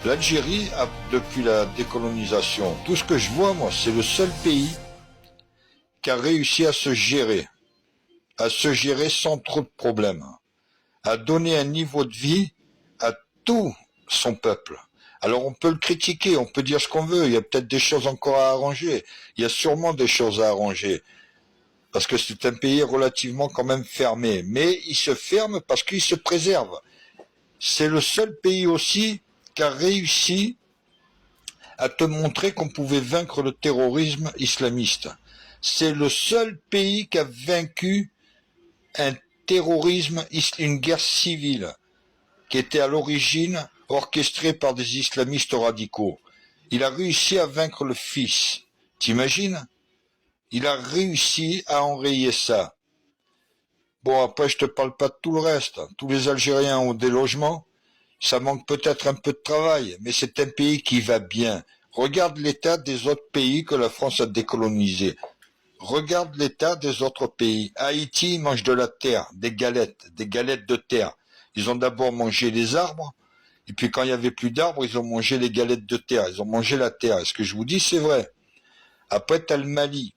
L'Algérie, depuis la décolonisation, tout ce que je vois, moi, c'est le seul pays qui a réussi à se gérer sans trop de problèmes, à donner un niveau de vie à tout son peuple. Alors on peut le critiquer, on peut dire ce qu'on veut, il y a peut-être des choses encore à arranger, il y a sûrement des choses à arranger, parce que c'est un pays relativement quand même fermé, mais il se ferme parce qu'il se préserve. C'est le seul pays aussi qui a réussi à te montrer qu'on pouvait vaincre le terrorisme islamiste. C'est le seul pays qui a vaincu un terrorisme, une guerre civile, qui était à l'origine orchestrée par des islamistes radicaux. Il a réussi à vaincre le fils. T'imagines? Il a réussi à enrayer ça. Bon, après, je te parle pas de tout le reste. Tous les Algériens ont des logements. Ça manque peut-être un peu de travail, mais c'est un pays qui va bien. Regarde l'état des autres pays que la France a décolonisés. Regarde l'état des autres pays. Haïti mange de la terre, des galettes de terre. Ils ont d'abord mangé les arbres, et puis quand il n'y avait plus d'arbres, ils ont mangé les galettes de terre, ils ont mangé la terre. Et ce que je vous dis, c'est vrai. Après, tu as le Mali.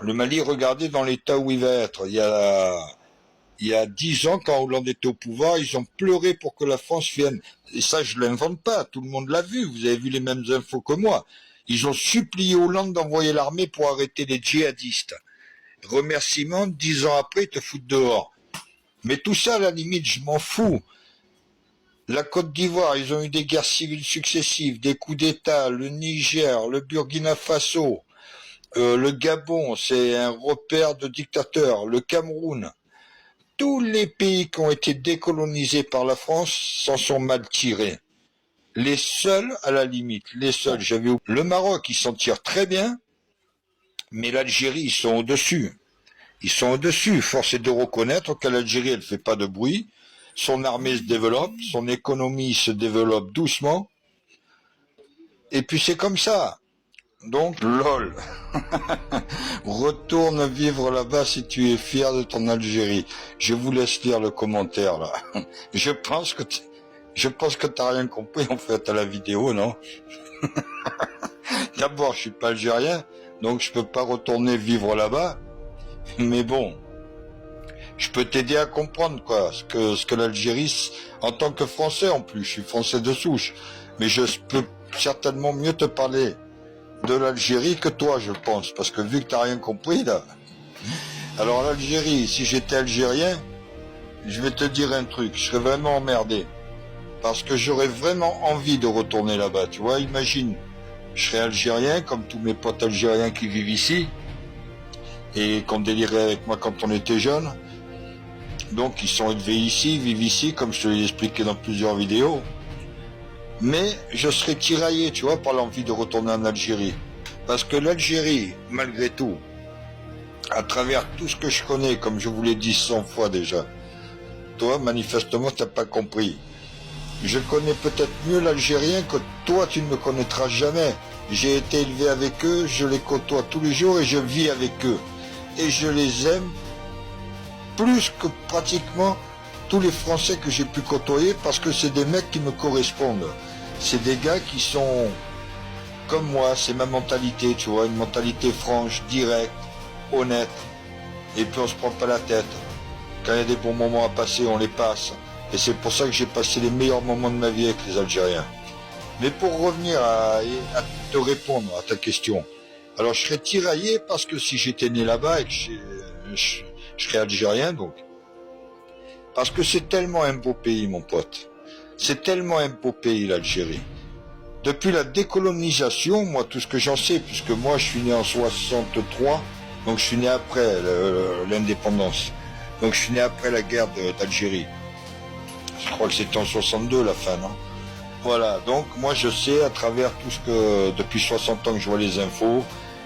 Le Mali, regardez dans l'état où il va être. Il y a 10 ans, quand Hollande était au pouvoir, ils ont pleuré pour que la France vienne. Et ça, je l'invente pas, tout le monde l'a vu, vous avez vu les mêmes infos que moi. Ils ont supplié Hollande d'envoyer l'armée pour arrêter les djihadistes. Remerciement, 10 ans après, ils te foutent dehors. Mais tout ça, à la limite, je m'en fous. La Côte d'Ivoire, ils ont eu des guerres civiles successives, des coups d'État, le Niger, le Burkina Faso, le Gabon, c'est un repère de dictateurs, le Cameroun. Tous les pays qui ont été décolonisés par la France s'en sont mal tirés. Les seuls, à la limite, les seuls, j'avais oublié. Le Maroc, ils s'en tirent très bien, mais l'Algérie, ils sont au-dessus. Ils sont au-dessus. Force est de reconnaître que l'Algérie, elle fait pas de bruit. Son armée se développe, son économie se développe doucement. Et puis c'est comme ça. Donc, lol. Retourne vivre là-bas si tu es fier de ton Algérie. Je vous laisse lire le commentaire là. Je pense que t'as rien compris en fait à la vidéo, non? D'abord, je suis pas algérien, donc je peux pas retourner vivre là-bas. Mais bon, je peux t'aider à comprendre quoi, ce que l'Algérie, en tant que Français en plus, je suis Français de souche, mais je peux certainement mieux te parler de l'Algérie que toi, je pense, parce que vu que t'as rien compris là. Alors l'Algérie, si j'étais algérien, je vais te dire un truc, je serais vraiment emmerdé, parce que j'aurais vraiment envie de retourner là-bas, tu vois, imagine, je serais algérien, comme tous mes potes algériens qui vivent ici, et qu'on délirait avec moi quand on était jeune, donc ils sont élevés ici, vivent ici, comme je te l'ai expliqué dans plusieurs vidéos, mais je serais tiraillé, tu vois, par l'envie de retourner en Algérie. Parce que l'Algérie, malgré tout, à travers tout ce que je connais, comme je vous l'ai dit 100 fois déjà, toi, manifestement, t'as pas compris. Je connais peut-être mieux l'Algérien que toi, tu ne me connaîtras jamais. J'ai été élevé avec eux, je les côtoie tous les jours et je vis avec eux. Et je les aime plus que pratiquement tous les Français que j'ai pu côtoyer parce que c'est des mecs qui me correspondent. C'est des gars qui sont comme moi, c'est ma mentalité, tu vois, une mentalité franche, directe, honnête, et puis on se prend pas la tête. Quand il y a des bons moments à passer, on les passe. Et c'est pour ça que j'ai passé les meilleurs moments de ma vie avec les Algériens. Mais pour revenir à te répondre à ta question, alors je serais tiraillé parce que si j'étais né là-bas et que je serais algérien, donc. Parce que c'est tellement un beau pays, mon pote. C'est tellement un beau pays, l'Algérie. Depuis la décolonisation, moi, tout ce que j'en sais, puisque moi, je suis né en 63, donc je suis né après l'indépendance. Donc je suis né après la guerre d'Algérie. Je crois que c'était en 62, la fin, non? Voilà, donc moi, je sais, à travers tout ce que, depuis 60 ans que je vois les infos,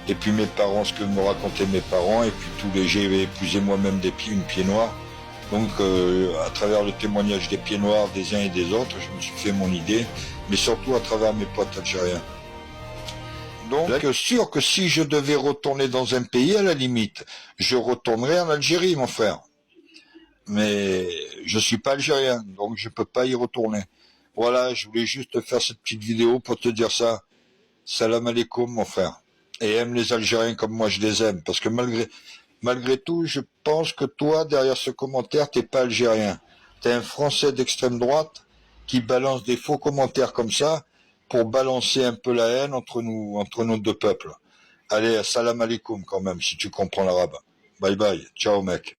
et puis mes parents, ce que me racontaient mes parents, et puis j'ai épousé moi-même une pied noire. Donc, à travers le témoignage des pieds noirs des uns et des autres, je me suis fait mon idée, mais surtout à travers mes potes algériens. Donc, sûr que si je devais retourner dans un pays, à la limite, je retournerais en Algérie, mon frère. Mais je suis pas algérien, donc je peux pas y retourner. Voilà, je voulais juste te faire cette petite vidéo pour te dire ça. Salam alaikum, mon frère. Et aime les Algériens comme moi je les aime. Parce que malgré tout, je pense que toi, derrière ce commentaire, t'es pas algérien. T'es un Français d'extrême droite qui balance des faux commentaires comme ça pour balancer un peu la haine entre nos deux peuples. Allez, salam alaikum quand même, si tu comprends l'arabe. Bye bye. Ciao, mec.